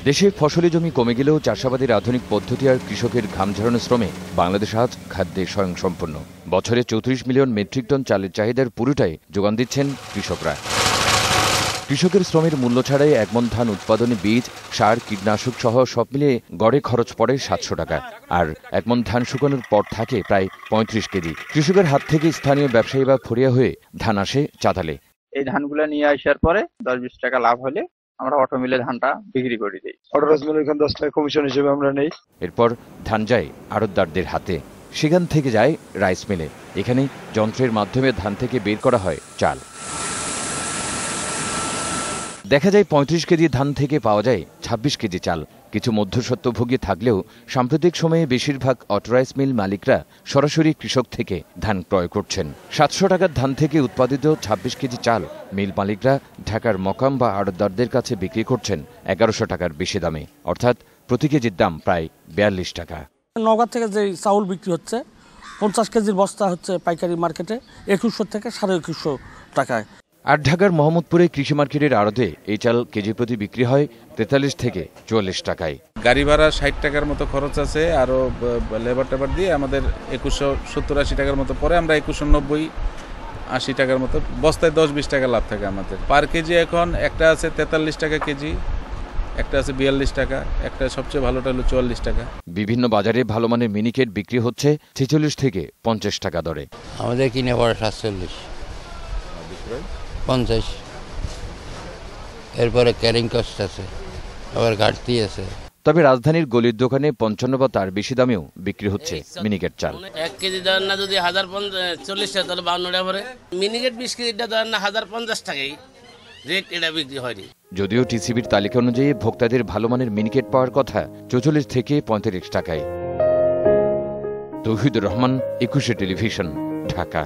দেশে ফসলি জমি কমে গেলেও চাষাবাদের আধুনিক পদ্ধতি আর কৃষকের ঘাম ঝরানো শ্রমে বাংলাদেশ আজ খাদ্যে স্বয়ংসম্পূর্ণ। বছরে 34 মিলিয়ন মেট্রিক টন চালের চাহিদার পুরোটাই যোগান দিচ্ছেন কৃষকরা। কৃষকের শ্রমের মূল্য ছাড়াই এক মণ ধান উৎপাদনে বীজ, সার, কীটনাশক সহ সব মিলিয়ে গড়ে খরচ পড়ে 700 টাকা। আর এক মণ ধান শুকানোর পর থাকে প্রায় 35 কেজি। কৃষকের হাত থেকে স্থানীয় ব্যবসায়ী বা ফরিয়া হয়ে ধান আসে চাতালে। এই ধানগুলো নিয়ে আসার পরে 10-20 টাকা লাভ হলে আমরা অটো মিলে ধানটা বিক্রি করে দিই। অটো মিলে এখানে 10 টাকা কমিশন হিসেবে আমরা নেই। এরপর ধান যায় আড়তদারদের হাতে, সেখান থেকে যায় রাইস মিলে। এখানে যন্ত্রের মাধ্যমে ধান থেকে বের করা হয় চাল। দেখা যায় 35 কেজি ধান থেকে পাওয়া যায় 26 কেজি চাল। কিছু মধ্যস্বত্বভোগী থাকলেও সাম্প্রতিক সময়ে বেশিরভাগ অটোরাইস মিল মালিকরা সরাসরি কৃষক থেকে ধান ক্রয় করছেন। 700 টাকার ধান থেকে উৎপাদিত 26 কেজি চাল মিল মালিকরা ঢাকার মকাম বা আড়তদারদের কাছে বিক্রি করছেন 1100 টাকার বেশি দামে, অর্থাৎ প্রতি কেজির দাম প্রায় 42 টাকা। নওগাঁ থেকে যে চাউল বিক্রি হচ্ছে 50 কেজির বস্তা হচ্ছে পাইকারি মার্কেটে 2100 থেকে 2150 টাকায়। আর ঢাকার মোহাম্মদপুরে কৃষি মার্কেটের আড়তে এই চাল কেজি প্রতি বিক্রি হয় 43 থেকে 44 টাকায়। গাড়ি ভাড়া 60 টাকার মতো খরচ আছে, আরও লেবার টেবার দিয়ে আমাদের 2170-80 টাকার মতো পরে আমরা 2190-80 টাকার মতো বস্তায় 10-20 টাকা লাভ থাকে আমাদের পার কেজি। এখন একটা আছে 43 টাকা কেজি, একটা আছে 42 টাকা, একটা সবচেয়ে ভালোটা হলো 44 টাকা। বিভিন্ন বাজারে ভালো মানের মিনিকেট বিক্রি হচ্ছে 46 থেকে 50 টাকা দরে। আমাদের কিনে পড়ে 47, 50। এরপরে ক্যারিং কস্ট আছে, আবার ঘাটতি আছে। তবে রাজধানীর গলির দোকানে 55 বা তার বেশি দামেও বিক্রি হচ্ছে মিনিকেট চাল। 1 কেজি ধরেন না যদি 1040 টাকা, তাহলে 52 টাকা পরে। মিনিকেট 20 কেজিটা ধরেন না 1050 টাকাই রেট, এটা বিক্রি হয়নি। যদিও টিসিবির তালিকা অনুযায়ী ভোক্তাদের ভালো মানের মিনিকেট পাওয়ার কথা 44 থেকে 35 টাকায়। তৌহিদুর রহমান, 21 টেলিভিশন, ঢাকা।